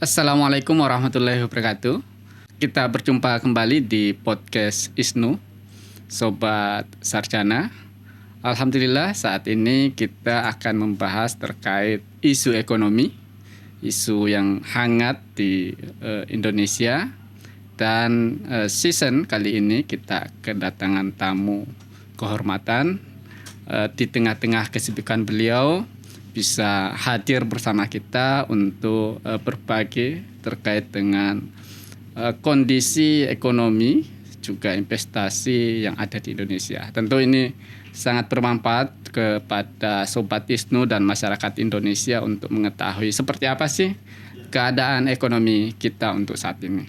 Assalamualaikum warahmatullahi wabarakatuh. Kita berjumpa kembali di podcast ISNU, Sobat Sarjana. Alhamdulillah saat ini kita akan membahas terkait isu ekonomi, isu yang hangat di Indonesia. Dan season kali ini kita kedatangan tamu kehormatan. Di tengah-tengah kesibukan beliau bisa hadir bersama kita untuk berbagi terkait dengan kondisi ekonomi juga investasi yang ada di Indonesia. Tentu ini sangat bermanfaat kepada Sobat ISNU dan masyarakat Indonesia untuk mengetahui seperti apa sih keadaan ekonomi kita untuk saat ini.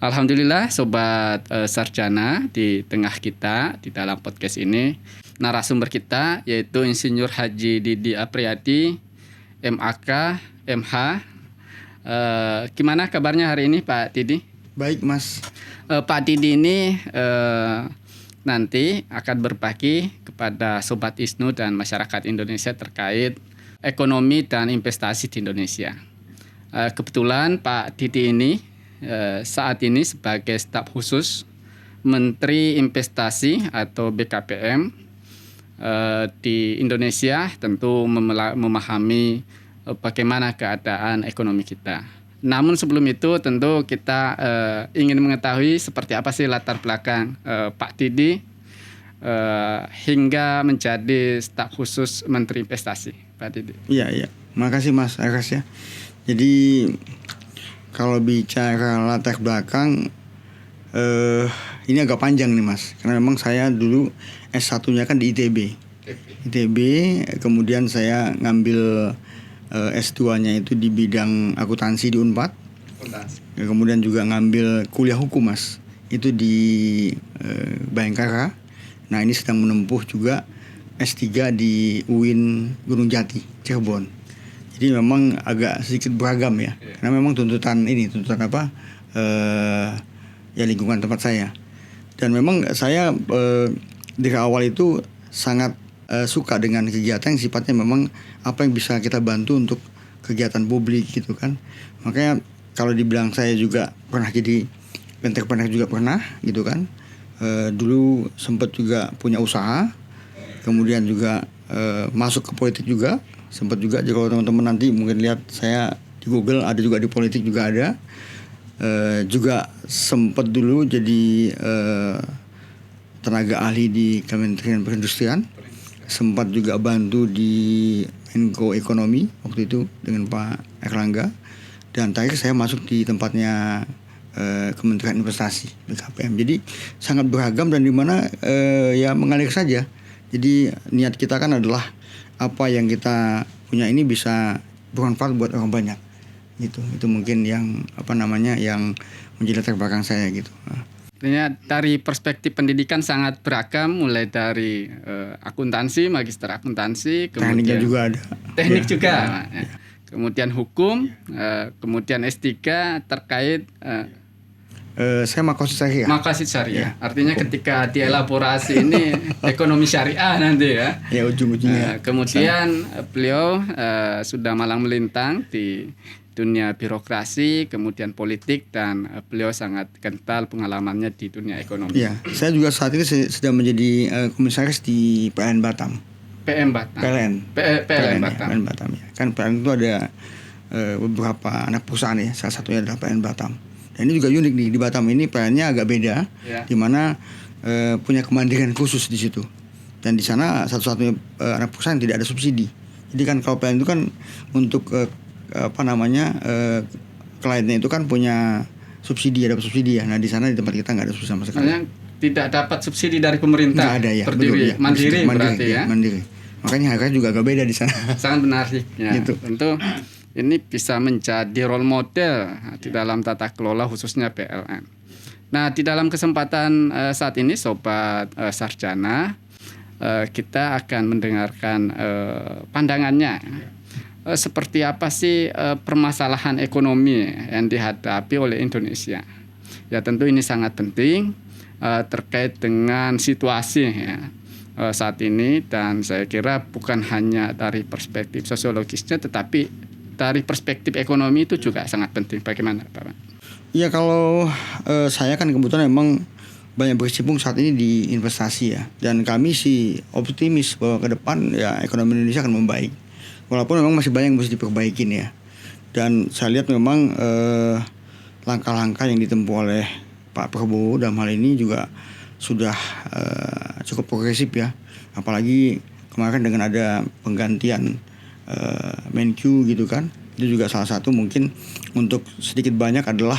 Alhamdulillah Sobat Sarjana, di tengah kita di dalam podcast ini narasumber kita yaitu Insinyur Haji Didi Apriyadi, MAK, MH. Gimana kabarnya hari ini Pak Didi? Baik Mas. Pak Didi ini nanti akan berbagi kepada Sobat ISNU dan masyarakat Indonesia terkait ekonomi dan investasi di Indonesia. Kebetulan Pak Didi ini saat ini sebagai staf khusus Menteri Investasi atau BKPM di Indonesia, tentu memahami bagaimana keadaan ekonomi kita. Namun sebelum itu tentu kita ingin mengetahui seperti apa sih latar belakang Pak Didi hingga menjadi staf khusus Menteri Investasi, Pak Didi. Iya. Makasih Mas Aras ya. Jadi kalau bicara latar belakang ini agak panjang nih Mas, karena memang saya dulu S1-nya kan di ITB, kemudian saya ngambil S2-nya itu di bidang akuntansi di Unpad. Kemudian juga ngambil kuliah hukum Mas, itu di Bayangkara. Nah ini sedang menempuh juga S3 di UIN Gunung Jati, Cirebon. Jadi memang agak sedikit beragam ya, karena memang tuntutan apa ya lingkungan tempat saya. Dan memang saya dari awal itu sangat suka dengan kegiatan yang sifatnya memang apa yang bisa kita bantu untuk kegiatan publik gitu kan. Makanya kalau dibilang saya juga pernah jadi entrepreneur juga pernah gitu kan. Dulu sempat juga punya usaha, kemudian juga masuk ke politik juga. Sempat juga, jadi kalau teman-teman nanti mungkin lihat saya di Google ada juga di politik juga ada. Juga sempat dulu jadi tenaga ahli di Kementerian Perindustrian. Sempat juga bantu di Menko Ekonomi waktu itu dengan Pak Erlangga. Dan terakhir saya masuk di tempatnya Kementerian Investasi BKPM. Jadi sangat beragam dan dimana ya mengalir saja. Jadi niat kita kan adalah apa yang kita punya ini bisa bermanfaat buat orang banyak. Itu mungkin yang yang menjadi latar belakang saya gitu. Artinya dari perspektif pendidikan sangat beragam, mulai dari akuntansi, magister akuntansi, tekniknya juga ada. Teknik juga. Kemudian hukum, kemudian S3 terkait saya Maqasid Syariah. Maqasid Syariah. Artinya ketika dielaborasi ini ekonomi syariah nanti ya. Ya ujung-ujungnya. Kemudian beliau sudah malang melintang di dunia birokrasi, kemudian politik, dan beliau sangat kental pengalamannya di dunia ekonomi. Iya, saya juga saat ini sedang menjadi komisaris di PLN Batam. PLN Batam. PLN Batam ya. Kan PLN itu ada beberapa anak perusahaan ya. Salah satunya adalah PLN Batam. Dan ini juga unik nih, di Batam ini PLN-nya agak beda, di mana punya kemandirian khusus di situ. Dan di sana satu-satunya anak perusahaan tidak ada subsidi. Jadi kan kalau PLN itu kan untuk kliennya itu kan punya subsidi, ada subsidi ya. Nah di sana di tempat kita nggak ada subsidi sama sekali. Tidak dapat subsidi dari pemerintah. Nggak ada ya. Berdiri, betul, ya. Mandiri berarti ya. Mandiri. Makanya harganya juga agak beda di sana. Sangat menarik ya. Gitu. Tentu ini bisa menjadi role model di dalam tata kelola khususnya PLN. Nah di dalam kesempatan saat ini Sobat Sarjana, kita akan mendengarkan pandangannya. Seperti apa sih permasalahan ekonomi yang dihadapi oleh Indonesia. Ya tentu ini sangat penting terkait dengan situasi ya, saat ini, dan saya kira bukan hanya dari perspektif sosiologisnya tetapi dari perspektif ekonomi itu juga sangat penting. Bagaimana Pak? Ya kalau saya kan kebetulan memang banyak berkecimpung saat ini di investasi ya, dan kami sih optimis bahwa ke depan ya ekonomi Indonesia akan membaik, walaupun memang masih banyak yang harus diperbaikin ya. Dan saya lihat memang langkah-langkah yang ditempuh oleh Pak Prabowo dalam hal ini juga sudah cukup progresif ya, apalagi kemarin dengan ada penggantian Menq gitu kan, itu juga salah satu mungkin untuk sedikit banyak adalah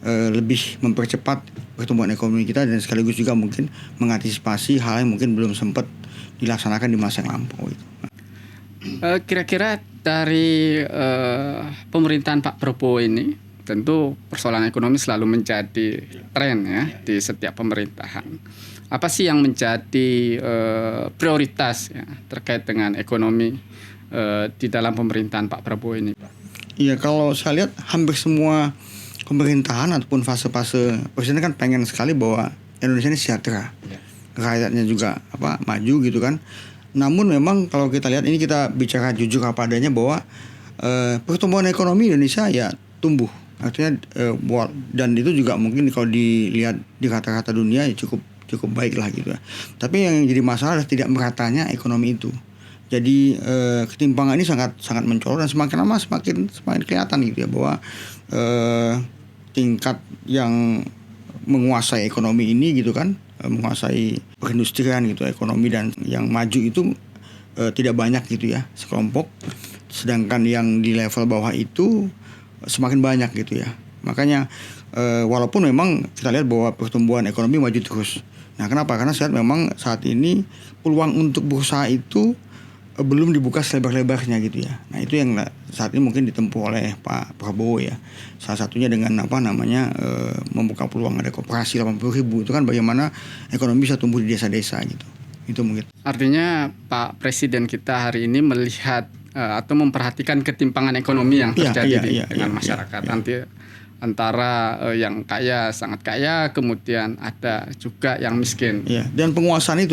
lebih mempercepat pertumbuhan ekonomi kita, dan sekaligus juga mungkin mengantisipasi hal yang mungkin belum sempat dilaksanakan di masa yang lampau gitu. Kira-kira dari pemerintahan Pak Prabowo ini, tentu persoalan ekonomi selalu menjadi tren ya di setiap pemerintahan. Apa sih yang menjadi prioritas ya terkait dengan ekonomi di dalam pemerintahan Pak Prabowo ini, Pak? Iya, kalau saya lihat hampir semua pemerintahan ataupun fase-fase presiden kan pengen sekali bahwa Indonesia ini sejahtera, rakyatnya juga maju gitu kan. Namun memang kalau kita lihat ini, kita bicara jujur apa adanya bahwa pertumbuhan ekonomi Indonesia ya tumbuh, artinya dan itu juga mungkin kalau dilihat di kata-kata dunia ya cukup baik lah gitu ya. Tapi yang jadi masalah adalah tidak meratanya ekonomi itu. Jadi ketimpangan ini sangat mencolok, dan semakin lama semakin kelihatan gitu ya bahwa tingkat yang menguasai ekonomi ini gitu kan, menguasai perindustrian gitu, ekonomi dan yang maju itu tidak banyak gitu ya, sekelompok, sedangkan yang di level bawah itu semakin banyak gitu ya. Makanya walaupun memang kita lihat bahwa pertumbuhan ekonomi maju terus. Nah, kenapa? Karena memang saat ini peluang untuk berusaha itu belum dibuka selebar-lebarnya gitu ya. Nah, itu yang saat ini mungkin ditempuh oleh Pak Prabowo ya. Salah satunya dengan membuka peluang ada koperasi 80.000, itu kan bagaimana ekonomi bisa tumbuh di desa-desa gitu. Itu mungkin. Artinya Pak Presiden kita hari ini melihat atau memperhatikan ketimpangan ekonomi yang terjadi dengan masyarakat. Nanti antara yang kaya, sangat kaya, kemudian ada juga yang miskin. Iya, dan penguasaan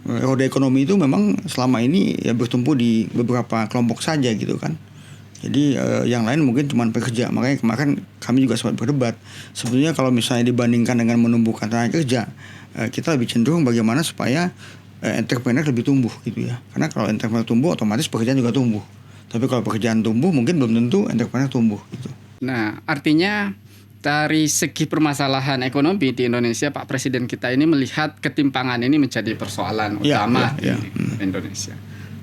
roda ekonomi itu memang selama ini ya bertumpu di beberapa kelompok saja gitu kan. Jadi yang lain mungkin cuma pekerja. Makanya kemarin kami juga sempat berdebat. Sebetulnya kalau misalnya dibandingkan dengan menumbuhkan tenaga kerja, kita lebih cenderung bagaimana supaya entrepreneur lebih tumbuh gitu ya. Karena kalau entrepreneur tumbuh, otomatis pekerjaan juga tumbuh. Tapi kalau pekerjaan tumbuh, mungkin belum tentu entrepreneur tumbuh gitu. Nah, artinya dari segi permasalahan ekonomi di Indonesia, Pak Presiden kita ini melihat ketimpangan ini menjadi persoalan utama di Indonesia.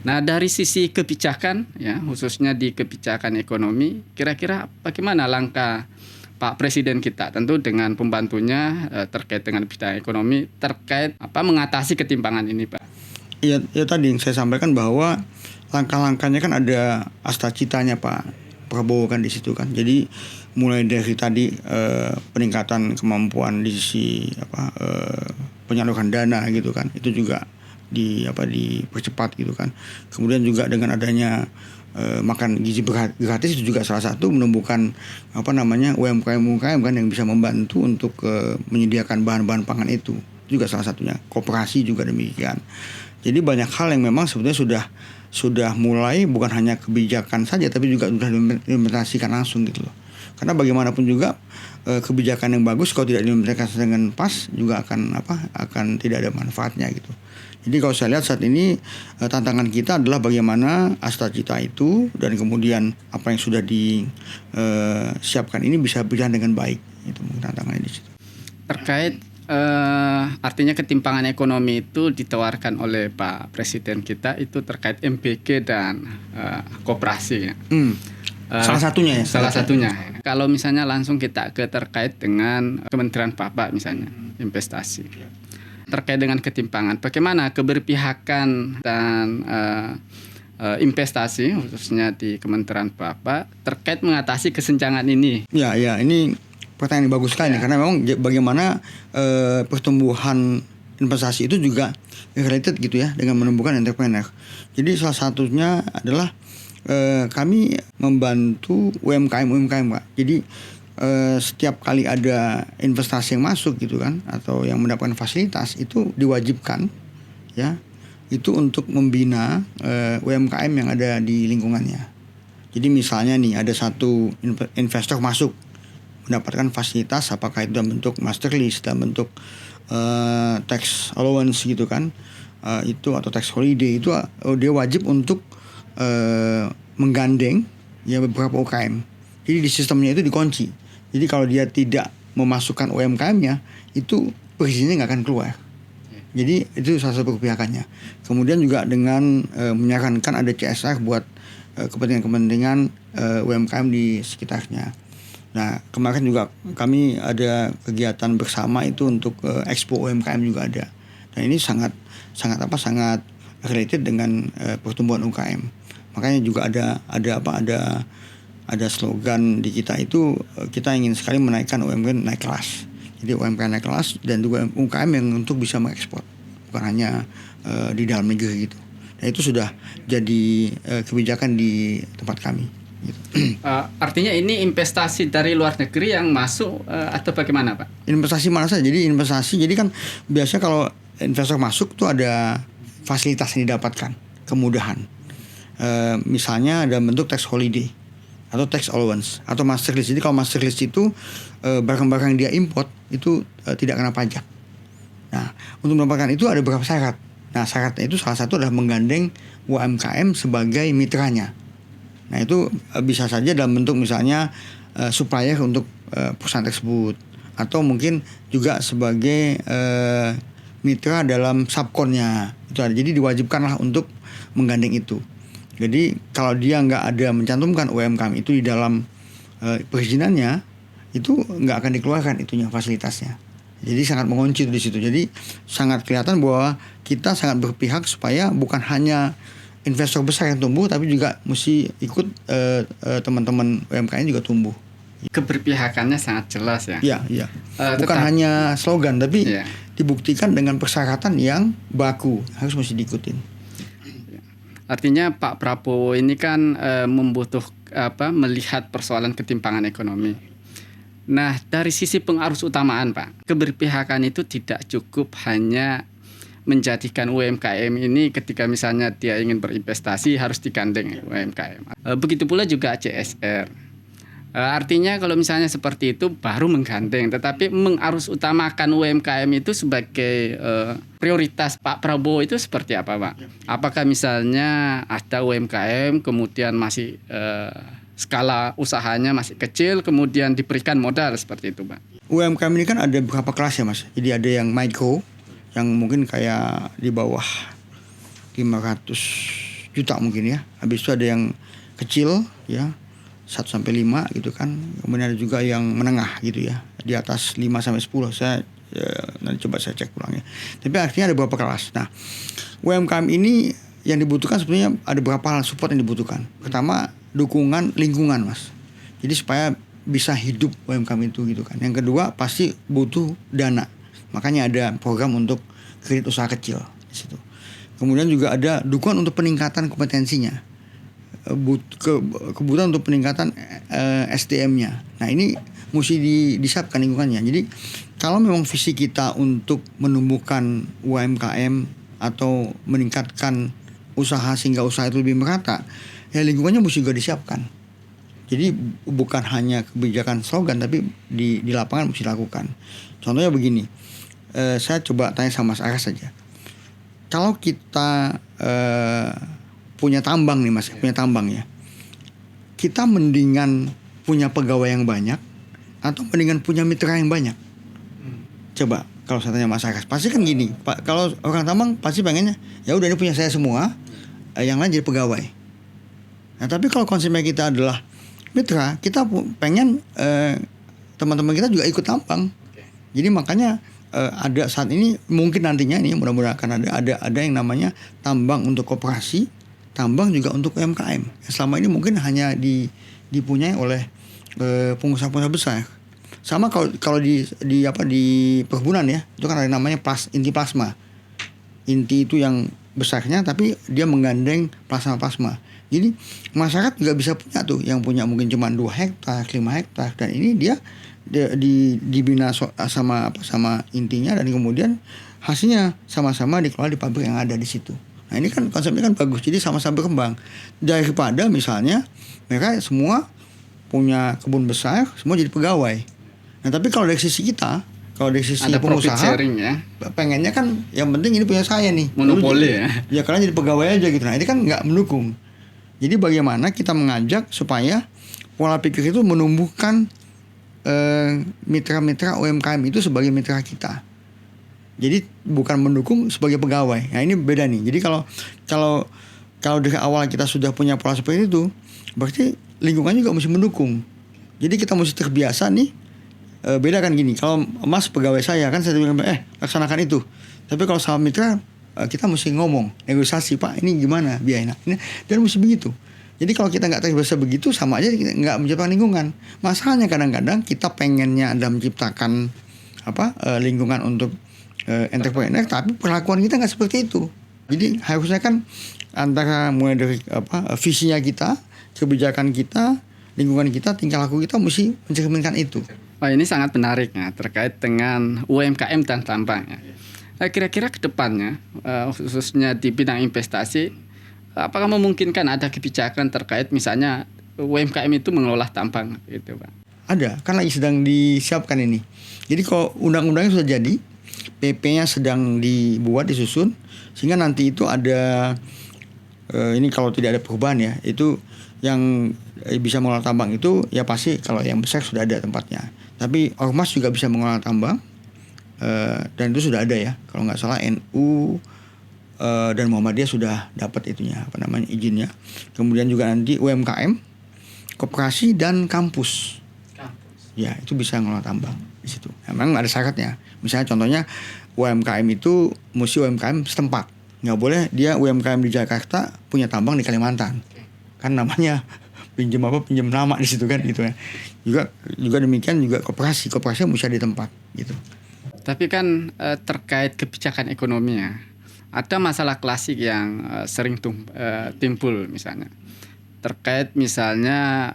Nah, dari sisi kebijakan, ya khususnya di kebijakan ekonomi, kira-kira bagaimana langkah Pak Presiden kita, tentu dengan pembantunya terkait dengan bidang ekonomi, terkait mengatasi ketimpangan ini, Pak? Ya tadi yang saya sampaikan bahwa langkah-langkahnya kan ada astacitanya Pak Prabowo kan di situ kan. Jadi mulai dari tadi peningkatan kemampuan di sisi penyaluran dana gitu kan, itu juga dipercepat gitu kan. Kemudian juga dengan adanya makan gizi gratis, itu juga salah satu menumbuhkan UMKM kan yang bisa membantu untuk menyediakan bahan-bahan pangan itu juga salah satunya. Koperasi juga demikian. Jadi banyak hal yang memang sebetulnya sudah mulai, bukan hanya kebijakan saja tapi juga sudah diimplementasikan langsung gitu loh. Karena bagaimanapun juga kebijakan yang bagus kalau tidak diimplementasikan dengan pas juga akan tidak ada manfaatnya gitu. Jadi kalau saya lihat saat ini tantangan kita adalah bagaimana astacita itu dan kemudian apa yang sudah disiapkan ini bisa berjalan dengan baik. Itu mungkin tantangannya di situ. Terkait artinya ketimpangan ekonomi itu ditawarkan oleh Pak Presiden kita itu terkait MBG dan koperasi ya. Salah satunya ya. Salah satunya. Kalau misalnya langsung kita terkait dengan Kementerian Bapak misalnya investasi. Terkait dengan ketimpangan, bagaimana keberpihakan dan investasi khususnya di Kementerian Bapak terkait mengatasi kesenjangan ini? Ya, ini pertanyaan yang bagus sekali karena memang bagaimana pertumbuhan investasi itu juga related gitu ya dengan menumbuhkan entrepreneur. Jadi salah satunya adalah kami membantu UMKM Pak. Jadi setiap kali ada investasi yang masuk gitu kan, atau yang mendapatkan fasilitas, itu diwajibkan ya itu untuk membina UMKM yang ada di lingkungannya. Jadi misalnya nih ada satu investor masuk mendapatkan fasilitas, apakah itu dalam bentuk master lease, dalam bentuk tax allowance gitu kan, itu atau tax holiday, itu dia wajib untuk menggandeng ya beberapa UKM. Jadi di sistemnya itu dikunci. Jadi kalau dia tidak memasukkan UMKM-nya, itu perizinannya nggak akan keluar. Jadi itu salah satu kebijakannya. Kemudian juga dengan menyarankan ada CSR buat kepentingan-kepentingan UMKM di sekitarnya. Nah, kemarin juga kami ada kegiatan bersama itu untuk Expo UMKM juga ada. Dan ini sangat related dengan pertumbuhan UMKM. Makanya juga ada slogan di kita itu, kita ingin sekali menaikkan UMKM naik kelas. Jadi UMKM naik kelas dan juga UMKM yang untuk bisa mengekspor, bukan hanya di dalam negeri gitu. Nah itu sudah jadi kebijakan di tempat kami. Gitu. Artinya ini investasi dari luar negeri yang masuk atau bagaimana Pak? Investasi mana saja? Jadi investasi, jadi kan biasanya kalau investor masuk tuh ada fasilitas yang didapatkan, kemudahan. Misalnya ada bentuk tax holiday atau tax allowance atau master lease. Jadi kalau master lease itu barang-barang yang dia import itu tidak kena pajak. Nah, untuk mendapatkan itu ada beberapa syarat. Nah, syaratnya itu salah satu adalah menggandeng UMKM sebagai mitranya. Nah, itu bisa saja dalam bentuk misalnya supplier untuk perusahaan tersebut, atau mungkin juga sebagai mitra dalam subkonnya. Itu ada. Jadi diwajibkanlah untuk menggandeng itu. Jadi kalau dia nggak ada mencantumkan UMKM itu di dalam perizinannya, itu nggak akan dikeluarkan itunya fasilitasnya. Jadi sangat mengunci di situ. Jadi sangat kelihatan bahwa kita sangat berpihak supaya bukan hanya investor besar yang tumbuh, tapi juga mesti ikut teman-teman UMKM juga tumbuh. Keberpihakannya sangat jelas ya. Iya. Bukan hanya slogan, tapi iya, dibuktikan dengan persyaratan yang baku, harus mesti diikutin. Artinya Pak Prabowo ini kan melihat persoalan ketimpangan ekonomi. Nah, dari sisi pengarus utamaan Pak, keberpihakan itu tidak cukup hanya menjadikan UMKM ini ketika misalnya dia ingin berinvestasi harus digandeng UMKM. Begitu pula juga CSR. Artinya kalau misalnya seperti itu baru menggandeng, tetapi mengarus utamakan UMKM itu sebagai prioritas Pak Prabowo itu seperti apa Pak? Apakah misalnya ada UMKM kemudian masih skala usahanya masih kecil kemudian diberikan modal seperti itu Pak? UMKM ini kan ada beberapa kelas ya Mas. Jadi ada yang micro yang mungkin kayak di bawah 500 juta mungkin ya. Habis itu ada yang kecil ya, 1-5 gitu kan. Kemudian ada juga yang menengah gitu ya, di atas 5-10. Saya nanti coba saya cek ulang ya. Tapi artinya ada beberapa kelas. Nah, UMKM ini yang dibutuhkan sebenarnya ada beberapa hal support yang dibutuhkan. Pertama, dukungan lingkungan Mas. Jadi supaya bisa hidup UMKM itu gitu kan. Yang kedua pasti butuh dana. Makanya ada program untuk kredit usaha kecil di situ. Kemudian juga ada dukungan untuk peningkatan kompetensinya. Kebutuhan untuk peningkatan SDM-nya. Nah, ini mesti disiapkan lingkungannya. Jadi kalau memang visi kita untuk menumbuhkan UMKM atau meningkatkan usaha sehingga usaha itu lebih merata, ya lingkungannya mesti juga disiapkan. Jadi bukan hanya kebijakan slogan, tapi di lapangan mesti dilakukan. Contohnya begini, saya coba tanya sama Mas Aras saja. Kalau kita punya tambang nih Mas, punya tambang ya, kita mendingan punya pegawai yang banyak atau mendingan punya mitra yang banyak? Coba kalau saya tanya Mas Aras, pasti kan gini, Pak, kalau orang tambang pasti pengennya ya udah ini punya saya semua, yang lain jadi pegawai. Nah, tapi kalau konsepnya kita adalah mitra, kita pengen teman-teman kita juga ikut tambang. Jadi makanya ada saat ini, mungkin nantinya ini mudah-mudahan akan ada yang namanya tambang untuk koperasi, tambang juga untuk UMKM. Selama ini mungkin hanya dipunyai oleh pengusaha-pengusaha besar. Sama kalau di perkebunan ya, itu kan ada namanya inti plasma. Inti itu yang besarnya, tapi dia menggandeng plasma. Jadi masyarakat juga bisa punya tuh, yang punya mungkin cuma 2 hektar, 5 hektar, dan ini dia dibina sama intinya, dan kemudian hasilnya sama-sama dikelola di pabrik yang ada di situ. Nah ini kan konsepnya kan bagus, jadi sama-sama berkembang. Daripada misalnya mereka semua punya kebun besar, semua jadi pegawai. Nah tapi kalau dari sisi kita, kalau dari sisi Ada profit pengusaha, sharing ya, pengennya kan yang penting ini punya saya nih. monopoli ya. Ya karena jadi pegawai aja gitu. Nah ini kan nggak mendukung. Jadi bagaimana kita mengajak supaya pola pikir itu menumbuhkan mitra-mitra UMKM itu sebagai mitra kita. Jadi bukan mendukung sebagai pegawai. Nah ini beda nih. Jadi kalau dari awal kita sudah punya pola seperti itu, berarti lingkungan juga mesti mendukung. Jadi kita mesti terbiasa nih. Beda kan gini. Kalau Mas pegawai saya kan saya bilang laksanakan itu. Tapi kalau sama mitra kita mesti ngomong, negosiasi, Pak ini gimana biayanya. Dan mesti begitu. Jadi kalau kita nggak terbiasa begitu, sama aja nggak menciptakan lingkungan. Masalahnya kadang-kadang kita pengennya ada menciptakan lingkungan untuk entrepreneur, tapi perlakuan kita nggak seperti itu. Jadi harusnya kan antara mulai dari visinya kita, kebijakan kita, lingkungan kita, tingkah laku kita mesti mencerminkan itu. Oh, ini sangat menarik ya, terkait dengan UMKM dan tambang ya. Kira-kira ke depannya, khususnya di bidang investasi, apakah memungkinkan ada kebijakan terkait misalnya UMKM itu mengelola tambang gitu, Pak? Ada, kan lagi sedang disiapkan ini. Jadi kalau undang-undangnya sudah jadi, PP-nya sedang dibuat, disusun, sehingga nanti itu ada ini kalau tidak ada perubahan ya, itu yang bisa mengelola tambang itu ya pasti kalau yang besar sudah ada tempatnya. Tapi ormas juga bisa mengelola tambang, dan itu sudah ada ya, kalau nggak salah NU dan Muhammadiyah sudah dapat itunya izinnya. Kemudian juga nanti UMKM, koperasi dan kampus. Ya itu bisa mengelola tambang di situ. Memang ada syaratnya. Misalnya contohnya UMKM itu mesti UMKM setempat. Nggak boleh dia UMKM di Jakarta punya tambang di Kalimantan. Kan namanya pinjam nama di situ kan gitu ya. Juga demikian juga koperasi mesti ada di tempat gitu. Tapi kan terkait kebijakan ekonomi ya, ada masalah klasik yang sering timbul misalnya. Terkait misalnya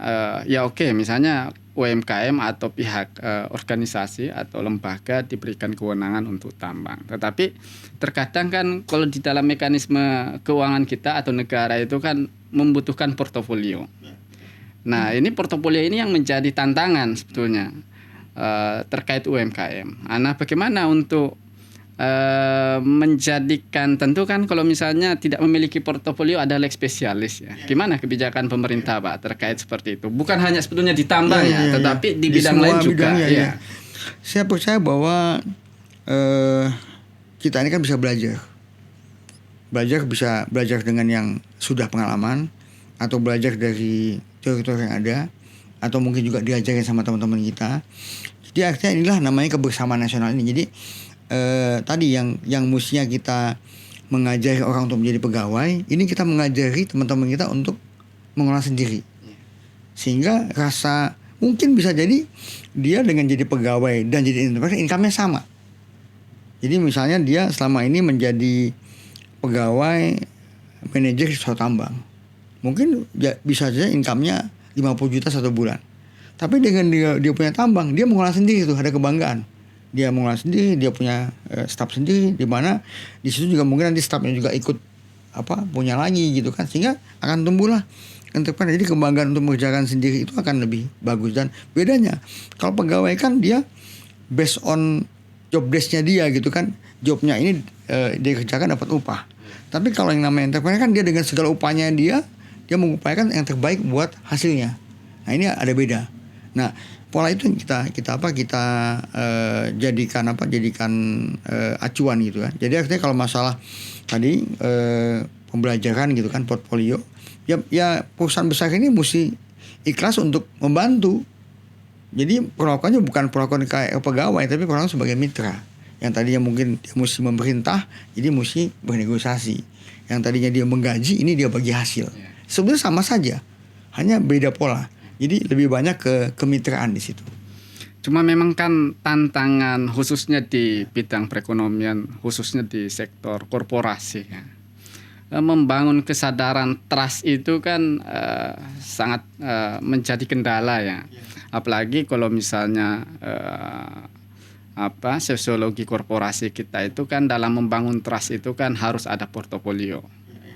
misalnya UMKM atau pihak organisasi atau lembaga diberikan kewenangan untuk tambang. Tetapi terkadang kan kalau di dalam mekanisme keuangan kita atau negara itu kan membutuhkan portofolio. Nah ini portofolio ini yang menjadi tantangan sebetulnya terkait UMKM. Nah bagaimana untuk menjadikan, tentu kan kalau misalnya tidak memiliki portofolio ada leg spesialis ya. Gimana kebijakan pemerintah Pak terkait seperti itu? Bukan hanya sebetulnya di tambang tetapi di bidang lain juga. Ya. Saya percaya bahwa kita ini kan bisa belajar dengan yang sudah pengalaman, atau belajar dari teori-teori yang ada, atau mungkin juga diajarin sama teman-teman kita. Jadi artinya inilah namanya kebersamaan nasional ini. Jadi tadi yang mestinya kita mengajari orang untuk menjadi pegawai, ini kita mengajari teman-teman kita untuk mengolah sendiri. Sehingga rasa mungkin bisa jadi dia dengan jadi pegawai dan jadi entrepreneur income-nya sama. Jadi misalnya dia selama ini menjadi pegawai manajer di suatu tambang, mungkin bisa saja income-nya 50 juta satu bulan. Tapi dengan dia punya tambang, dia mengolah sendiri tuh, ada kebanggaan. Dia mengolah sendiri, dia punya staf sendiri, di mana di situ juga mungkin nanti stafnya juga ikut punya lagi gitu kan, sehingga akan tumbuhlah entrepreneur. Jadi kebanggaan untuk mengerjakan sendiri itu akan lebih bagus. Dan bedanya kalau pegawai kan dia based on job desk-nya dia gitu kan, jobnya ini dia kerjakan dapat upah. Tapi kalau yang namanya entrepreneur kan dia dengan segala upahnya dia mengupayakan yang terbaik buat hasilnya. Nah ini ada beda. Nah pola itu kita jadikan acuan gitu kan. Jadi artinya kalau masalah tadi pembelajaran gitu kan, portfolio, ya perusahaan besar ini mesti ikhlas untuk membantu. Jadi perlakuannya bukan perlakuan kayak pegawai, tapi perlakuan sebagai mitra. Yang tadinya mungkin dia mesti memerintah, jadi mesti bernegosiasi. Yang tadinya dia menggaji, ini dia bagi hasil. Sebenarnya sama saja, hanya beda pola. Jadi lebih banyak kemitraan di situ. Cuma memang kan tantangan khususnya di bidang perekonomian, khususnya di sektor korporasi ya. Membangun kesadaran trust itu kan sangat menjadi kendala ya. Apalagi kalau misalnya sosiologi korporasi kita itu kan dalam membangun trust itu kan harus ada portofolio.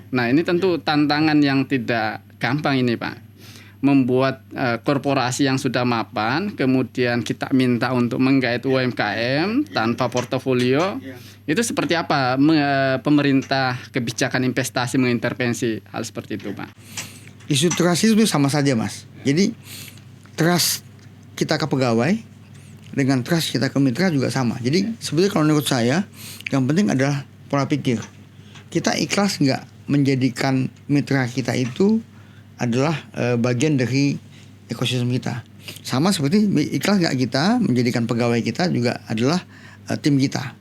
Nah, ini tentu tantangan yang tidak gampang ini, Pak. Membuat korporasi yang sudah mapan, kemudian kita minta untuk menggait UMKM tanpa portofolio, itu seperti apa pemerintah kebijakan investasi mengintervensi hal seperti itu, Pak? Isu trust itu sama saja, Mas. Jadi trust kita ke pegawai dengan trust kita ke mitra juga sama. Jadi sebetulnya kalau menurut saya yang penting adalah pola pikir. Kita ikhlas nggak menjadikan mitra kita itu adalah bagian dari ekosistem kita. Sama seperti ikhlas nggak kita menjadikan pegawai kita juga adalah tim kita.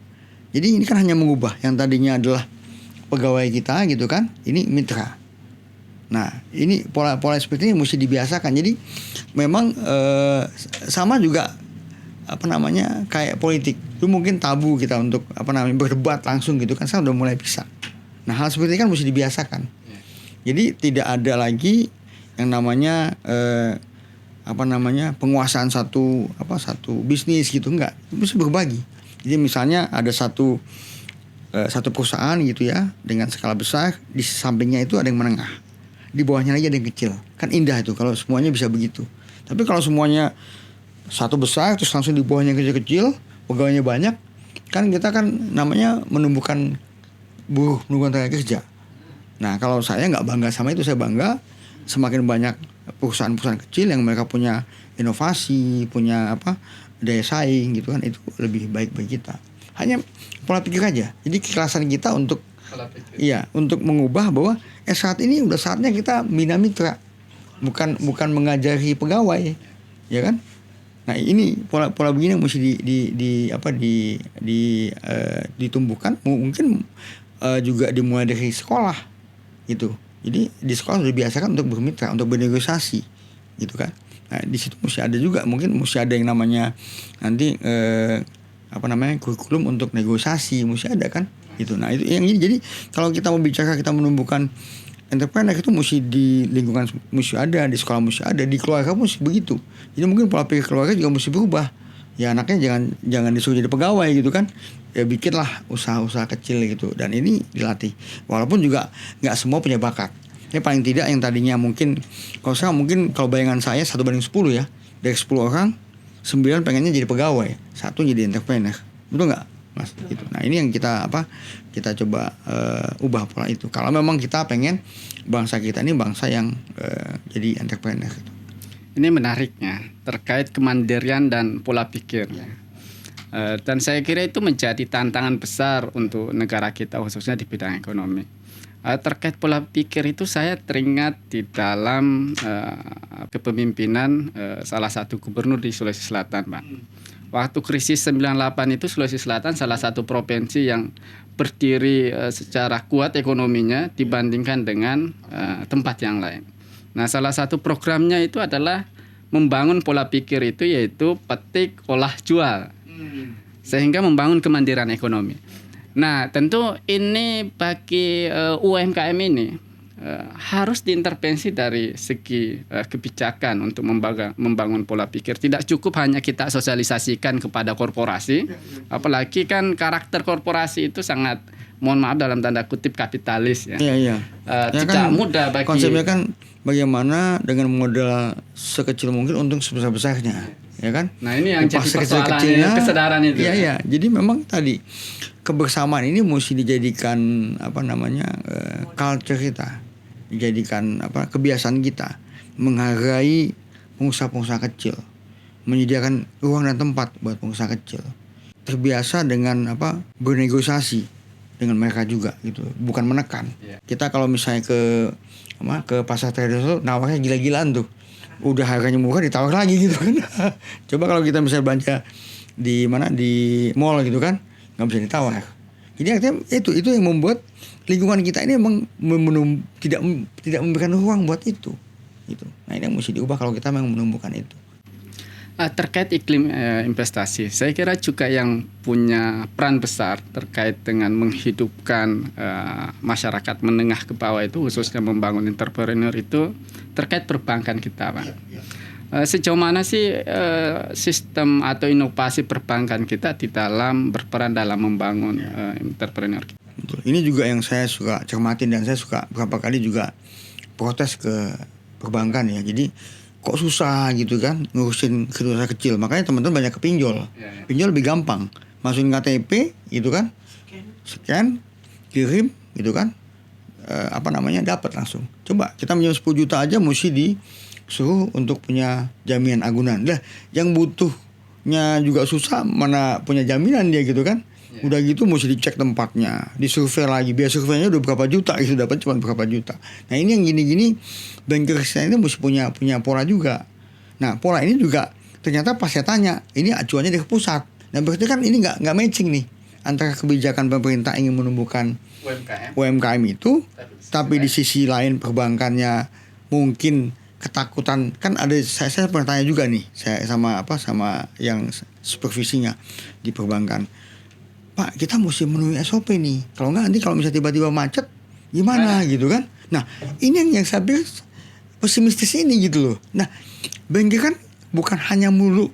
Jadi ini kan hanya mengubah yang tadinya adalah pegawai kita gitu kan, ini mitra. Nah ini pola seperti ini mesti dibiasakan. Jadi memang sama juga kayak politik. Itu mungkin tabu kita untuk berdebat langsung gitu kan, saya udah mulai bisa. Nah hal seperti ini kan mesti dibiasakan. Jadi tidak ada lagi yang namanya penguasaan satu bisnis gitu, enggak. Mesti berbagi. Jadi misalnya ada satu perusahaan gitu ya dengan skala besar, di sampingnya itu ada yang menengah, di bawahnya lagi ada yang kecil. Kan indah itu kalau semuanya bisa begitu. Tapi kalau semuanya satu besar terus langsung di bawahnya kecil-kecil, pegawainya banyak, kan kita kan namanya menumbuhkan tenaga kerja. Nah kalau saya nggak bangga sama itu, saya bangga semakin banyak perusahaan-perusahaan kecil yang mereka punya inovasi, punya daya saing gitu kan, itu lebih baik bagi kita. Hanya pola pikir aja. Jadi keikhlasan kita untuk untuk mengubah bahwa saat ini udah saatnya kita bina mitra, bukan mengajari pegawai, ya kan? Nah ini pola begini yang mesti ditumbuhkan, mungkin juga dimulai dari sekolah gitu. Jadi di sekolah sudah dibiasakan untuk bermitra, untuk bernegosiasi gitu kan. Nah di situ mesti ada juga, mungkin mesti ada yang namanya nanti kurikulum untuk negosiasi, mesti ada kan gitu. Nah itu yang ini. Jadi kalau kita mau bicara, kita menumbuhkan entrepreneur itu mesti di lingkungan mesti ada, di sekolah mesti ada, di keluarga mesti begitu. Jadi mungkin pola pikir keluarga juga mesti berubah. Ya anaknya jangan disuruh jadi pegawai gitu kan. Ya bikinlah usaha-usaha kecil gitu, dan ini dilatih. Walaupun juga nggak semua punya bakat. Ya paling tidak yang tadinya mungkin kalau bayangan saya 1/10 ya. Dari 10 orang 9 pengennya jadi pegawai, 1 jadi entrepreneur. Betul nggak, Mas? Gitu. Nah ini yang kita coba ubah pola itu. Kalau memang kita pengen bangsa kita ini bangsa yang jadi entrepreneur gitu. Ini menariknya terkait kemandirian dan pola pikir. Dan saya kira itu menjadi tantangan besar untuk negara kita, khususnya di bidang ekonomi. Terkait pola pikir itu saya teringat di dalam kepemimpinan salah satu gubernur di Sulawesi Selatan, Pak. Waktu krisis 98 itu Sulawesi Selatan salah satu provinsi yang berdiri secara kuat ekonominya dibandingkan dengan tempat yang lain. Nah, salah satu programnya itu adalah membangun pola pikir itu, yaitu petik, olah, jual. Sehingga membangun kemandirian ekonomi. Nah, tentu ini bagi UMKM ini harus diintervensi dari segi kebijakan untuk membangun pola pikir. Tidak cukup hanya kita sosialisasikan kepada korporasi, apalagi kan karakter korporasi itu sangat, mohon maaf dalam tanda kutip, kapitalis ya. Iya. Tidak kan, mudah bagi konsepnya kan bagaimana dengan modal sekecil mungkin untung sebesar-besarnya, ya kan? Nah ini yang jadi persoalan kesadaran itu. Iya. Jadi memang tadi kebersamaan ini mesti dijadikan culture kita, dijadikan kebiasaan kita menghargai pengusaha-pengusaha kecil, menyediakan ruang dan tempat buat pengusaha kecil, terbiasa dengan bernegosiasi dengan mereka juga gitu, bukan menekan. Kita kalau misalnya ke pasar tradisional nawarnya gila-gilaan tuh, udah harganya murah ditawar lagi gitu kan. Coba kalau kita misalnya belanja di mall gitu kan, nggak bisa ditawar. Jadi artinya itu yang membuat lingkungan kita ini memang tidak memberikan ruang buat itu gitu. Nah ini yang mesti diubah kalau kita memang menumbuhkan itu. Terkait iklim investasi, saya kira juga yang punya peran besar terkait dengan menghidupkan masyarakat menengah ke bawah itu, khususnya membangun entrepreneur itu, terkait perbankan kita, Pak. Sejauh mana sih sistem atau inovasi perbankan kita di dalam berperan dalam membangun entrepreneur? Betul. Ini juga yang saya suka cermatin dan saya suka berapa kali juga protes ke perbankan ya. Jadi kok susah gitu kan ngurusin kredit kecil. Makanya teman-teman banyak ke pinjol. Pinjol lebih gampang. Masukin KTP gitu kan. Scan, kirim gitu kan. Dapat langsung. Coba kita minjem 10 juta aja mesti disuruh untuk punya jaminan agunan. Lah, yang butuhnya juga susah, mana punya jaminan dia gitu kan. Udah gitu mesti dicek tempatnya, disurvei lagi. Biaya surveinya udah berapa juta gitu, dapat cuma berapa juta. Nah, ini yang gini-gini banker ini mesti punya pola juga. Nah, pola ini juga ternyata pas saya tanya, ini acuannya dari pusat. Nah, berarti kan ini nggak matching nih antara kebijakan pemerintah ingin menumbuhkan UMKM itu, tapi di sisi lain perbankannya mungkin ketakutan. Kan ada saya pernah tanya juga nih, saya sama yang supervisinya di perbankan. Pak, kita mesti memenuhi SOP nih. Kalau nggak nanti kalau misalnya tiba-tiba macet gimana gitu kan. Nah, ini yang saya pikir pesimistis ini gitu loh. Nah, banker kan bukan hanya mulu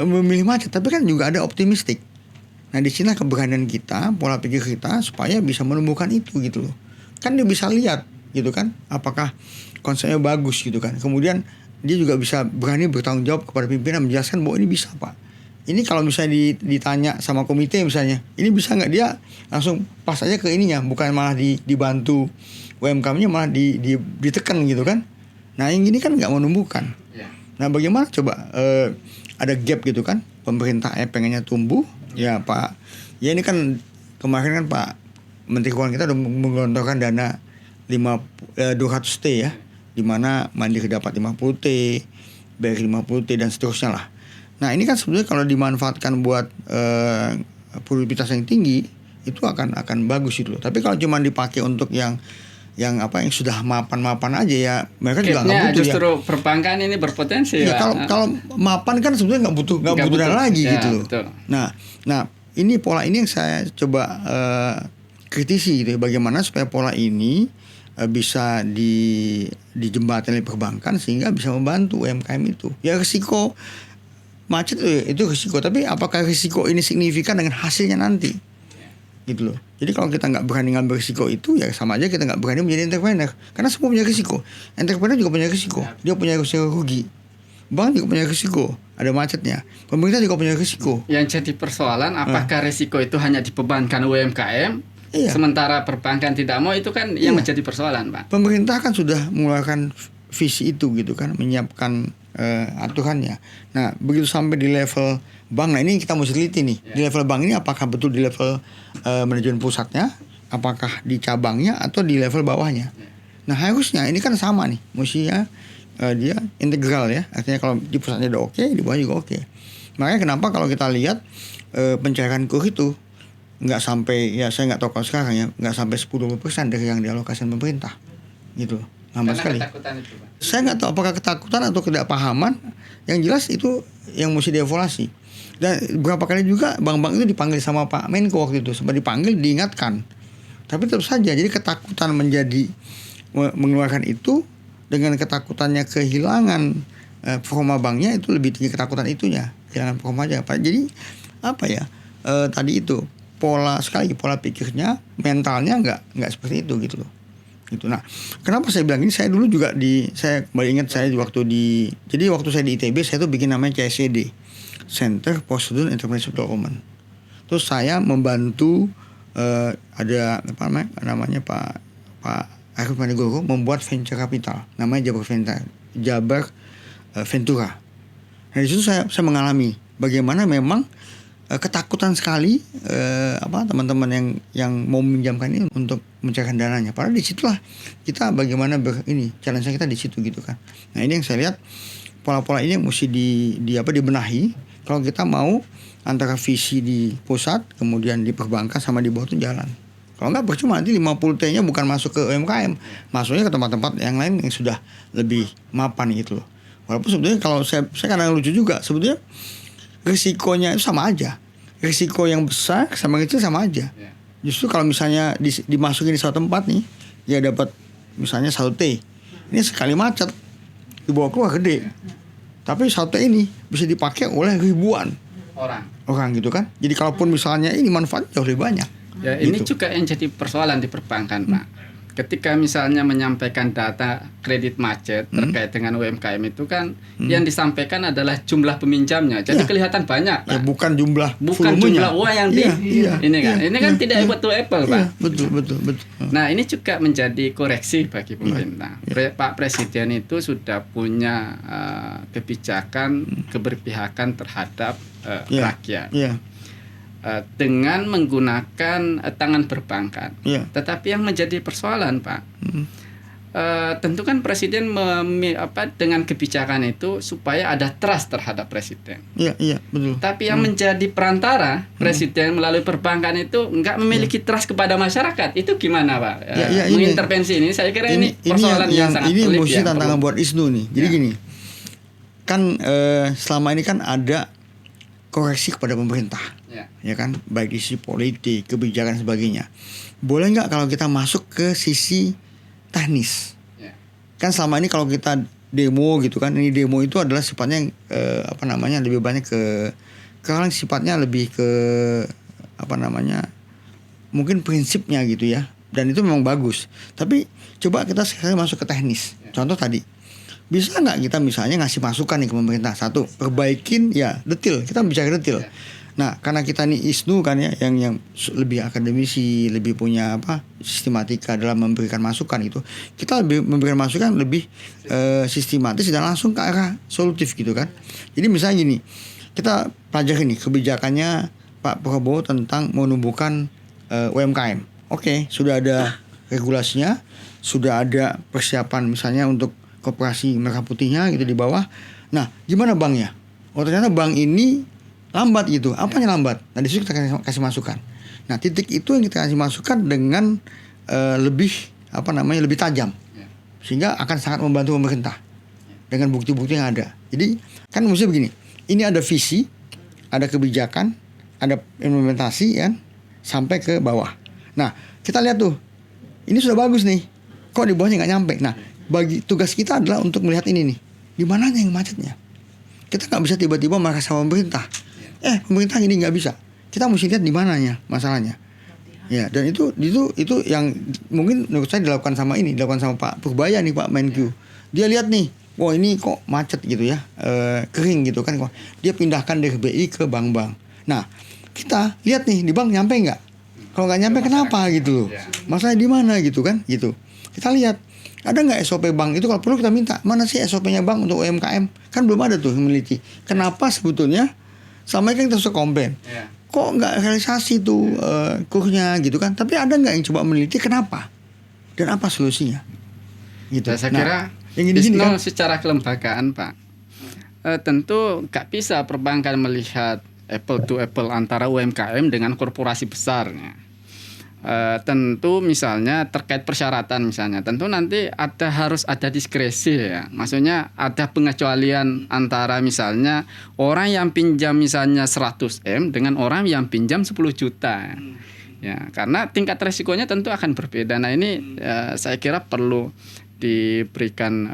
memilih macet, tapi kan juga ada optimistik. Nah, di sini keberanian kita, pola pikir kita supaya bisa menumbuhkan itu gitu loh. Kan dia bisa lihat gitu kan, apakah konsepnya bagus gitu kan. Kemudian dia juga bisa berani bertanggung jawab kepada pimpinan menjelaskan bahwa ini bisa Pak. Ini kalau misalnya ditanya sama komite misalnya, ini bisa nggak, dia langsung pas aja ke ininya, bukan malah dibantu UMKM-nya, malah ditekan gitu kan. Nah, yang ini kan nggak menumbuhkan. Nah, bagaimana coba ada gap gitu kan, pemerintah pengennya tumbuh. Ya Pak, ya ini kan kemarin kan Pak Menteri Keuangan kita udah menggelontorkan dana 200T ya, dimana Mandiri dapat 50T, BRI 50T dan seterusnya lah. Nah, ini kan sebenarnya kalau dimanfaatkan buat produktivitas yang tinggi itu akan bagus itu loh. Tapi kalau cuma dipakai untuk yang sudah mapan aja ya, mereka juga nggak butuh. Justru ya, perbankan ini berpotensi ya. Kalau mapan kan sebenarnya nggak butuh dana lagi ya, gitu loh. Betul. Nah ini pola ini yang saya coba kritisi gitu ya, bagaimana supaya pola ini bisa dijembatani oleh perbankan sehingga bisa membantu UMKM itu. Ya, risiko macet itu risiko, tapi apakah risiko ini signifikan dengan hasilnya nanti? Gitu loh. Jadi kalau kita nggak berani ngambil risiko itu, ya sama aja kita nggak berani menjadi entrepreneur. Karena semua punya risiko. Entrepreneur juga punya risiko. Dia punya risiko rugi. Bank juga punya risiko. Ada macetnya. Pemerintah juga punya risiko. Yang jadi persoalan apakah risiko itu hanya dibebankan UMKM, sementara perbankan tidak mau, itu kan yang menjadi persoalan, Pak. Pemerintah kan sudah mengeluarkan visi itu gitu kan, menyiapkan aturannya. Nah, begitu sampai di level bank, nah ini kita mesti teliti nih. Di level bank ini apakah betul di level manajemen pusatnya, apakah di cabangnya atau di level bawahnya. Nah, harusnya ini kan sama nih, mestinya dia integral ya. Artinya kalau di pusatnya udah oke, di bawah juga oke. Makanya kenapa kalau kita lihat pencairan KUR itu nggak sampai, ya saya nggak tahu kalau sekarang ya, nggak sampai 10% dari yang dialokasikan pemerintah gitu. Lambat sekali. Itu, saya nggak tahu apakah ketakutan atau ketidakpahaman. Yang jelas itu yang mesti dievaluasi. Dan berapa kali juga bank-bank itu dipanggil sama Pak Menko waktu itu, sempat dipanggil, diingatkan. Tapi tetap saja, jadi ketakutan mengeluarkan itu dengan ketakutannya kehilangan performa banknya itu lebih tinggi ketakutan itunya, kehilangan performa aja Pak. Jadi tadi itu pola pikirnya, mentalnya nggak seperti itu gitu loh. Gitu. Nah, kenapa saya bilang ini? Saya dulu juga saya kembali ingat jadi waktu saya di ITB saya tuh bikin namanya CSCD, Center for Student Entrepreneurship Development. Terus saya membantu ada namanya Pak Arif Manigoro membuat venture capital, namanya Jabar Ventura. Nah, di situ saya mengalami bagaimana memang ketakutan sekali teman-teman yang mau meminjamkan ini untuk mencairkan dananya. Padahal disitulah kita bagaimana challenge kita di situ gitu kan. Nah, ini yang saya lihat pola-pola ini yang mesti dibenahi kalau kita mau antara visi di pusat kemudian di perbankan sama di bawah itu jalan. Kalau nggak percuma nanti 50T-nya bukan masuk ke UMKM, masuknya ke tempat-tempat yang lain yang sudah lebih mapan gitu loh. Walaupun sebetulnya kalau saya kadang lucu juga, sebetulnya risikonya itu sama aja. Risiko yang besar sama kecil sama aja. Justru kalau misalnya dimasukin di satu tempat nih, dia dapat misalnya 1T. Ini sekali macet dibawa keluar gede. Tapi 1T ini bisa dipakai oleh ribuan orang gitu kan. Jadi kalaupun misalnya ini manfaatnya jauh lebih banyak. Ya, ini Gitu. juga yang jadi persoalan di perbankan, Pak. Ketika misalnya menyampaikan data kredit macet terkait dengan UMKM itu kan yang disampaikan adalah jumlah peminjamnya. Jadi Ya. kelihatan banyak, Ya Pak. bukan jumlah Bukan volumenya. jumlah uang yang di ini kan. Ini kan tidak apple-to-apple, Pak. Betul. Nah, ini juga menjadi koreksi bagi pemerintah. Pak Presiden itu sudah punya kebijakan keberpihakan terhadap rakyat. Iya. Dengan menggunakan tangan perbankan. Iya. Tetapi yang menjadi persoalan, Pak, tentu kan Presiden dengan kebijakan itu supaya ada trust terhadap Presiden. Iya, betul. Tapi yang menjadi perantara Presiden melalui perbankan itu nggak memiliki trust kepada masyarakat. Itu gimana, Pak? Mengintervensi ini, saya kira ini persoalan yang sangat ini pelik. mesti tantangan buat ISNU nih. Jadi gini, kan selama ini kan ada koreksi kepada pemerintah. Ya kan, baik di sisi politik, kebijakan sebagainya. Boleh nggak kalau kita masuk ke sisi teknis? Kan selama ini kalau kita demo gitu kan, ini demo itu adalah sifatnya lebih banyak ke sekarang sifatnya lebih ke mungkin prinsipnya gitu ya. Dan itu memang bagus. Tapi coba kita sekarang masuk ke teknis. Contoh tadi, bisa nggak kita misalnya ngasih masukan nih ke pemerintah, satu, perbaikin ya detail, kita bicara detail. Nah, karena kita nih ISNU kan ya, yang lebih akademisi, lebih punya sistematika dalam memberikan masukan itu, kita lebih memberikan masukan lebih sistematis dan langsung ke arah solutif gitu kan. Jadi misalnya gini, kita pelajari nih kebijakannya Pak Prabowo tentang menumbuhkan UMKM. Oke, sudah ada regulasinya, sudah ada persiapan misalnya untuk koperasi merah putihnya gitu di bawah. Nah, gimana banknya? Oh, ternyata bank ini lambat gitu. Apanya lambat? Nah, di situ kita kasih masukan. Nah, titik itu yang kita kasih masukan dengan lebih lebih tajam. Sehingga akan sangat membantu pemerintah dengan bukti-bukti yang ada. Jadi, kan mesti begini. Ini ada visi, ada kebijakan, ada implementasi kan sampai ke bawah. Nah, kita lihat tuh. Ini sudah bagus nih. Kok di bawahnya nggak nyampe? Nah, bagi tugas kita adalah untuk melihat ini nih. Di mananya yang macetnya? Kita nggak bisa tiba-tiba marah sama pemerintah. Pemerintah ini nggak bisa. Kita mesti lihat di mananya masalahnya. Ya, dan itu yang mungkin menurut saya dilakukan sama Pak Purbaya nih, Pak Menkyu. Dia lihat nih, wah ini kok macet gitu ya, kering gitu kan. Dia pindahkan dari BI ke bank-bank. Nah, kita lihat nih di bank nyampe nggak? Kalau nggak nyampe kenapa gitu loh? Masalahnya di mana gitu kan? Gitu. Kita lihat. Ada nggak SOP bank itu, kalau perlu kita minta mana sih SOP-nya bank untuk UMKM, kan belum ada tuh yang meneliti. Kenapa sebetulnya selama ini kan kita suka komplain, kok nggak realisasi tuh kursnya gitu kan? Tapi ada nggak yang coba meneliti kenapa dan apa solusinya? Gitu. Saya kira yang ini kan secara kelembagaan, Pak, tentu nggak bisa perbankan melihat apple to apple antara UMKM dengan korporasi besarnya. Tentu misalnya terkait persyaratan misalnya, tentu nanti harus ada diskresi ya. Maksudnya ada pengecualian antara misalnya orang yang pinjam misalnya 100 M dengan orang yang pinjam 10 juta. Ya, karena tingkat resikonya tentu akan berbeda. Nah, ini saya kira perlu diberikan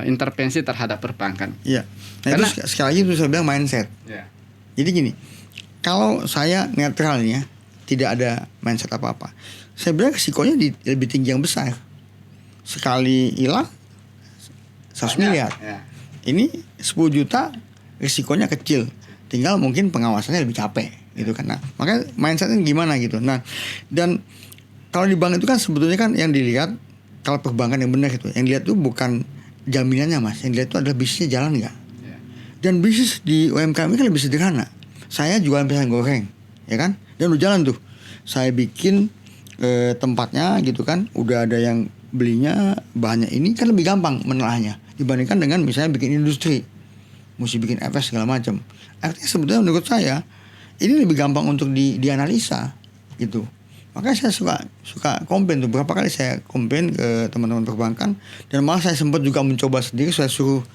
intervensi terhadap perbankan. Iya. Nah, karena, itu sekali lagi itu saya bilang mindset. Jadi gini, kalau saya netralnya tidak ada mindset apa-apa, saya bilang resikonya lebih tinggi yang besar. Sekali hilang 100 miliar. Ini 10 juta risikonya kecil. Tinggal mungkin pengawasannya lebih capek gitu kan. Nah, makanya mindsetnya gimana gitu. Nah, dan kalau di bank itu kan sebetulnya kan yang dilihat, kalau perbankan yang benar itu, yang dilihat itu bukan jaminannya, Mas. Yang dilihat itu adalah bisnisnya jalan nggak. Dan bisnis di UMKM ini kan lebih sederhana. Saya jualan pisang goreng, ya kan? Dan udah jalan tuh. Saya bikin tempatnya gitu kan, udah ada yang belinya, bahannya ini kan lebih gampang menelahnya dibandingkan dengan misalnya bikin industri, mesti bikin FS segala macam. Artinya sebetulnya menurut saya ini lebih gampang untuk dianalisa gitu. Makanya saya suka komplain tuh, berapa kali saya komplain ke teman-teman perbankan, dan malah saya sempat juga mencoba sendiri, saya suruh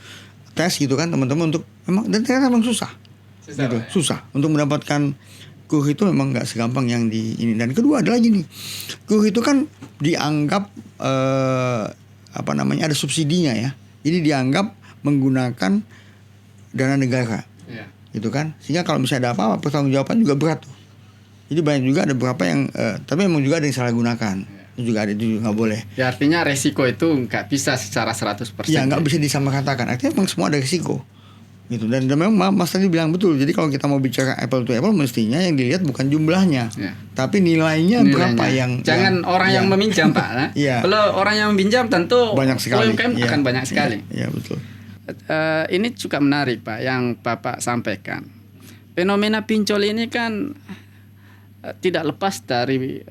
tes gitu kan teman-teman untuk dan ternyata memang susah gitu. Susah untuk mendapatkan KUR itu, memang nggak segampang yang di ini. Dan kedua adalah gini, KUR itu kan dianggap ada subsidinya ya. Jadi dianggap menggunakan dana negara, gitu kan. Sehingga kalau misalnya ada apa-apa, pertanggungjawaban juga berat tuh. Jadi banyak juga ada beberapa yang tapi memang juga ada yang salah gunakan. Itu juga ada, itu nggak boleh. Ya artinya resiko itu nggak bisa secara 100%. Ya nggak bisa disamakatakan. Artinya memang semua ada resiko. Gitu. Dan memang Mas tadi bilang betul. Jadi kalau kita mau bicara apple to apple, mestinya yang dilihat bukan jumlahnya, tapi nilainya berapa yang jangan orang yang meminjam Pak. Kalau orang yang meminjam tentu banyak sekali. UMKM akan banyak sekali. Iya betul. Ini juga menarik Pak yang Bapak sampaikan. Fenomena pinjol ini kan tidak lepas dari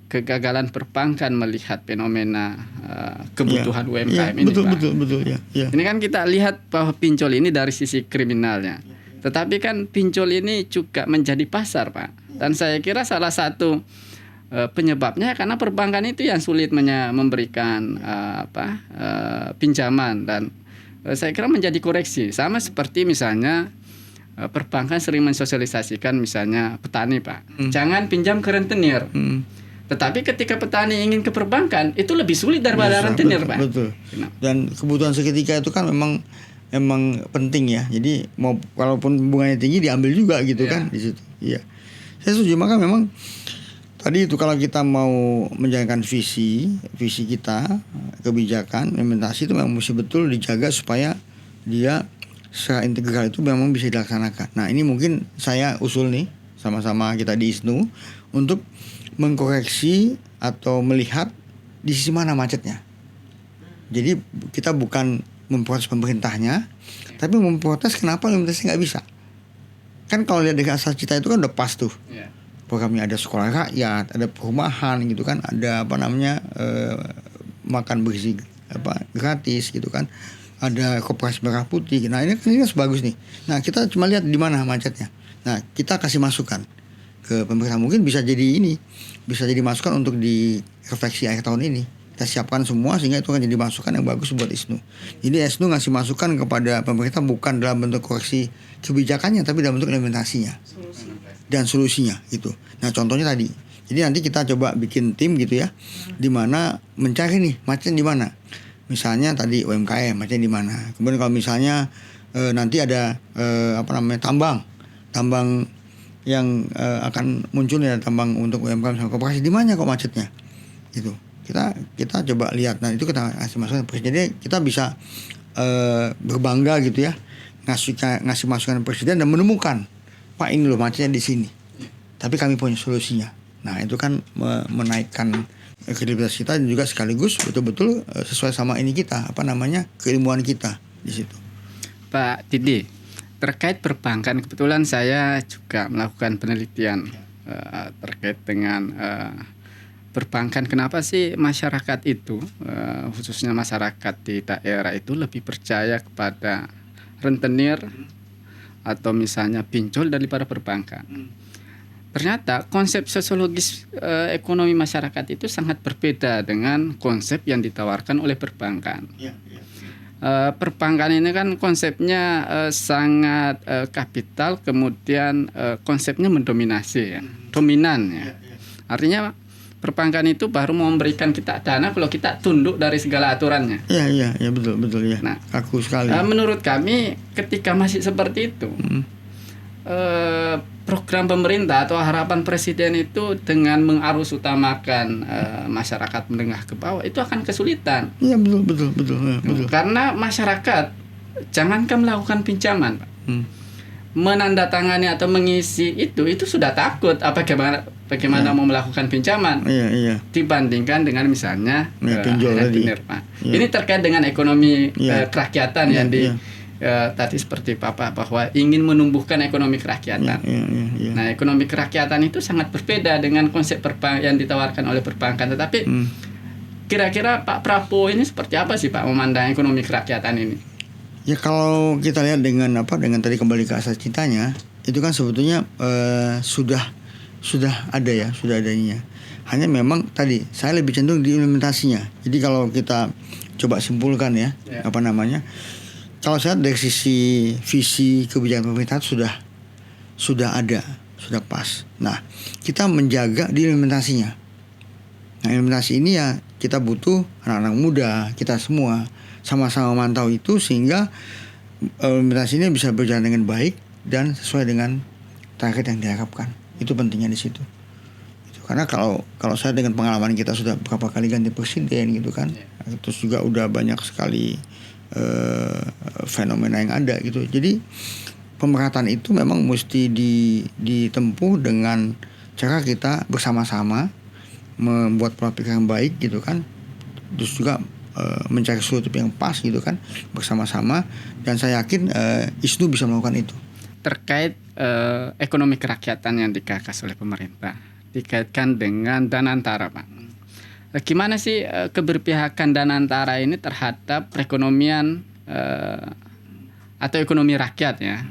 kegagalan perbankan melihat fenomena kebutuhan UMKM ini, betul, Pak. Betul. Ini kan kita lihat bahwa pinjol ini dari sisi kriminalnya, tetapi kan pinjol ini juga menjadi pasar, Pak. Dan saya kira salah satu penyebabnya karena perbankan itu yang sulit memberikan pinjaman, dan saya kira menjadi koreksi. Sama seperti misalnya perbankan sering mensosialisasikan misalnya petani, Pak, jangan pinjam ke rentenir. Tetapi ketika petani ingin ke perbankan itu lebih sulit daripada rentenir, Pak. Betul. Dan kebutuhan seketika itu kan memang penting ya. Jadi walaupun bunganya tinggi diambil juga gitu kan di situ. Iya. Saya setuju. Maka memang tadi itu kalau kita mau menjalankan visi kita, kebijakan, implementasi itu memang mesti betul dijaga supaya dia secara integral itu memang bisa dilaksanakan. Nah, ini mungkin saya usul nih sama-sama kita di ISNU untuk mengkoreksi atau melihat di sisi mana macetnya. Jadi kita bukan memprotes pemerintahnya, tapi memprotes kenapa implementasinya nggak bisa. Kan kalau lihat dari asas cita itu kan udah pas tuh. Programnya ada sekolah rakyat, ada perumahan gitu kan, ada makan bergizi gratis gitu kan, ada koperasi merah putih. Nah ini kan bagus nih. Nah kita cuma lihat di mana macetnya. Nah kita kasih masukan ke pemerintah, mungkin bisa jadi masukan untuk direfleksi akhir tahun ini. Kita siapkan semua sehingga itu akan jadi masukan yang bagus buat ISNU. Jadi ISNU ngasih masukan kepada pemerintah bukan dalam bentuk koreksi kebijakannya, tapi dalam bentuk implementasinya dan solusinya gitu. Nah contohnya tadi, jadi nanti kita coba bikin tim gitu ya, di mana mencari nih macetnya di mana. Misalnya tadi UMKM macetnya di mana. Kemudian kalau misalnya nanti ada tambang yang akan muncul ya, tambang untuk UMKM sama koperasi, di mana kok macetnya gitu. Kita coba lihat. Nah itu kita kasih masukan. Jadi kita bisa berbangga gitu ya, ngasih masukan presiden dan menemukan, Pak ini loh macetnya di sini, tapi kami punya solusinya. Nah itu kan menaikkan kredibilitas kita dan juga sekaligus betul-betul sesuai sama ini kita keilmuan kita di situ. Pak Didi, terkait perbankan, kebetulan saya juga melakukan penelitian terkait dengan perbankan. Kenapa sih masyarakat itu, khususnya masyarakat di daerah itu lebih percaya kepada rentenir atau misalnya pinjol daripada perbankan? Ternyata konsep sosiologis ekonomi masyarakat itu sangat berbeda dengan konsep yang ditawarkan oleh perbankan. Perbankan ini kan konsepnya sangat kapital, kemudian konsepnya mendominasi ya, dominan ya. Artinya perbankan itu baru memberikan kita dana kalau kita tunduk dari segala aturannya. Iya betul ya. Nah, kaku sekali. Menurut kami ketika masih seperti itu, program pemerintah atau harapan presiden itu dengan mengarus utamakan masyarakat menengah ke bawah itu akan kesulitan. Iya betul. Karena masyarakat jangankan melakukan pinjaman, Pak. Menandatangani atau mengisi itu sudah takut bagaimana mau melakukan pinjaman. Iya. Dibandingkan dengan misalnya pinjol tadi. Pak. Ini terkait dengan ekonomi kerakyatan yang tadi seperti Bapak bahwa ingin menumbuhkan ekonomi kerakyatan. Nah, ekonomi kerakyatan itu sangat berbeda dengan konsep yang ditawarkan oleh perbankan. Tetapi kira-kira Pak Prabowo ini seperti apa sih Pak memandang ekonomi kerakyatan ini? Ya kalau kita lihat dengan tadi kembali ke asas citanya, itu kan sebetulnya sudah adanya. Hanya memang tadi saya lebih cenderung di implementasinya. Jadi kalau kita coba simpulkan ya. Kalau saya dari sisi visi kebijakan pemerintah sudah ada, sudah pas. Nah, kita menjaga di implementasinya. Nah, implementasi ini ya kita butuh anak-anak muda, kita semua sama-sama mantau itu sehingga implementasi ini bisa berjalan dengan baik dan sesuai dengan target yang diharapkan. Itu pentingnya di situ. Karena kalau saya dengan pengalaman kita sudah berapa kali ganti presiden gitu kan, terus juga udah banyak sekali fenomena yang ada gitu. Jadi pemerataan itu memang mesti ditempuh dengan cara kita bersama-sama membuat pola pikir yang baik gitu kan, terus juga mencari sesuatu yang pas gitu kan bersama-sama, dan saya yakin ISNU bisa melakukan itu. Terkait ekonomi kerakyatan yang digagas oleh pemerintah dikaitkan dengan Danantara, Pak. Gimana sih keberpihakan Danantara ini terhadap perekonomian atau ekonomi rakyat ya?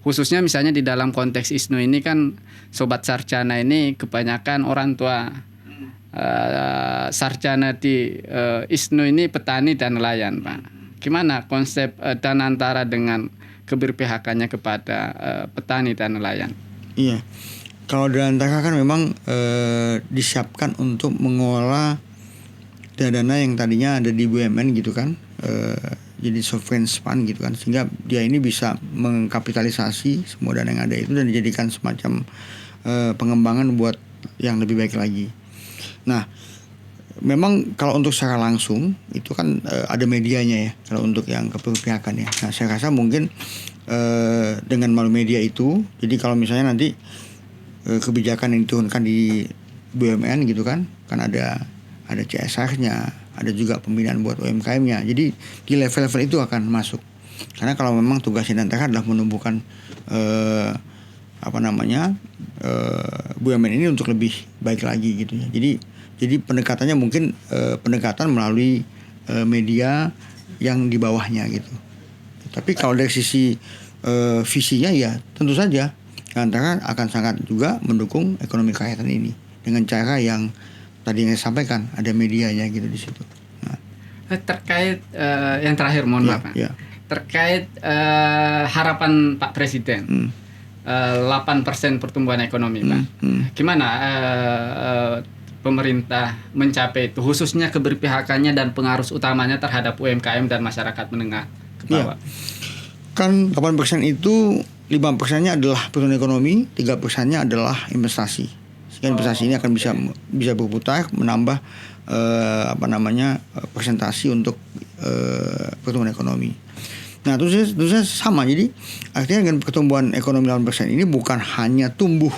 Khususnya misalnya di dalam konteks ISNU ini kan Sobat Sarjana ini kebanyakan orang tua sarjana di ISNU ini petani dan nelayan, Pak. Gimana konsep Danantara dengan keberpihakannya kepada petani dan nelayan? Iya. Kalau Danantara kan memang disiapkan untuk mengelola dana yang tadinya ada di BUMN gitu kan, jadi sovereign fund gitu kan, sehingga dia ini bisa mengkapitalisasi semua dana yang ada itu dan dijadikan semacam pengembangan buat yang lebih baik lagi. Nah, memang kalau untuk secara langsung itu kan ada medianya ya, kalau untuk yang keberpihakan ya. Nah, saya rasa mungkin dengan melalui media itu, jadi kalau misalnya nanti kebijakan yang diturunkan di BUMN gitu kan ada CSR-nya, ada juga pembinaan buat UMKM-nya. Jadi di level-level itu akan masuk. Karena kalau memang tugasnya Danantara adalah menumbuhkan BUMN ini untuk lebih baik lagi gitu ya. Jadi pendekatannya mungkin pendekatan melalui media yang di bawahnya gitu. Tapi kalau dari sisi visinya ya tentu saja Danantara akan sangat juga mendukung ekonomi kerakyatan ini dengan cara yang tadi yang saya sampaikan, ada medianya gitu di situ. Nah. Terkait yang terakhir, mohon maaf, Pak. Ya. Terkait harapan Pak Presiden 8% pertumbuhan ekonomi, Pak. Gimana pemerintah mencapai itu, khususnya keberpihakannya dan pengaruh utamanya terhadap UMKM dan masyarakat menengah ke bawah? Ya. Kan 8% itu 5%-nya adalah pertumbuhan ekonomi, 3%-nya adalah investasi. Sehingga investasi ini akan bisa berputar menambah persentasi untuk pertumbuhan ekonomi. Nah, terus sama. Jadi artinya dengan pertumbuhan ekonomi 8% ini bukan hanya tumbuh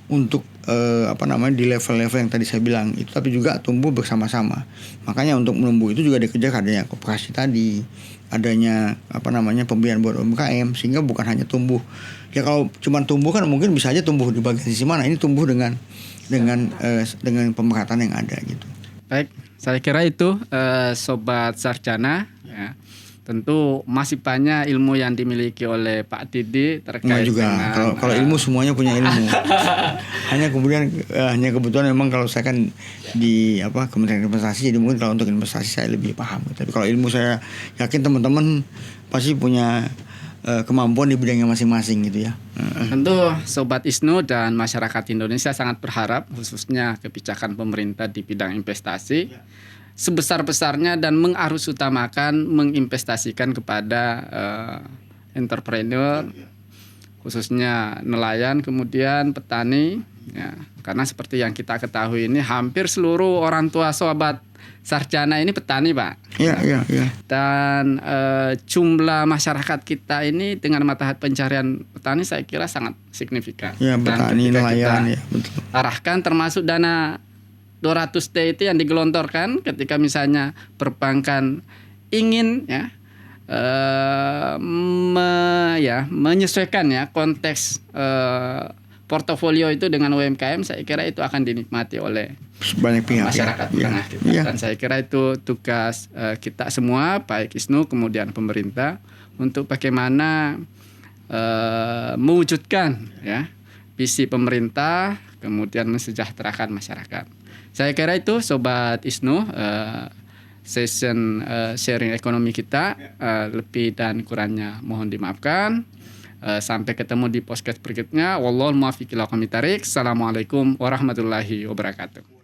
untuk di level-level yang tadi saya bilang itu, tapi juga tumbuh bersama-sama. Makanya untuk menumbuh itu juga dikejar adanya koperasi tadi, adanya pemberian buat UMKM, sehingga bukan hanya tumbuh. Ya kalau cuma tumbuh kan mungkin bisa aja tumbuh di bagian sisi mana. Ini tumbuh dengan pemerataan yang ada gitu. Baik, saya kira itu Sobat Sarjana ya. Tentu masih banyak ilmu yang dimiliki oleh Pak Didi terkait juga. dengan Kalau ilmu semuanya punya ilmu. hanya kebetulan memang kalau saya kan di Kementerian Investasi, jadi mungkin kalau untuk investasi saya lebih paham. Tapi kalau ilmu saya yakin teman-teman pasti punya kemampuan di bidangnya masing-masing gitu ya. Tentu Sobat ISNU dan masyarakat Indonesia sangat berharap khususnya kebijakan pemerintah di bidang investasi sebesar-besarnya dan mengarusutamakan menginvestasikan kepada entrepreneur, khususnya nelayan, kemudian petani ya. Karena seperti yang kita ketahui ini hampir seluruh orang tua Sobat Sarjana ini petani, Pak. Iya. Dan jumlah masyarakat kita ini dengan mata pencarian petani saya kira sangat signifikan. Ya, petani, nelayan ya, betul. Arahkan termasuk dana 200T itu yang digelontorkan ketika misalnya perbankan ingin menyesuaikan ya konteks portofolio itu dengan UMKM, saya kira itu akan dinikmati oleh banyak pihak masyarakat menengah kita. Dan saya kira itu tugas kita semua, baik ISNU kemudian pemerintah, untuk bagaimana mewujudkan ya visi pemerintah kemudian mensejahterakan masyarakat. Saya kira itu Sobat ISNU session sharing ekonomi kita, lebih dan kurangnya mohon dimaafkan. Sampai ketemu di podcast berikutnya. Wallahul muwaffiq ila aqwamit thoriq. Assalamualaikum warahmatullahi wabarakatuh.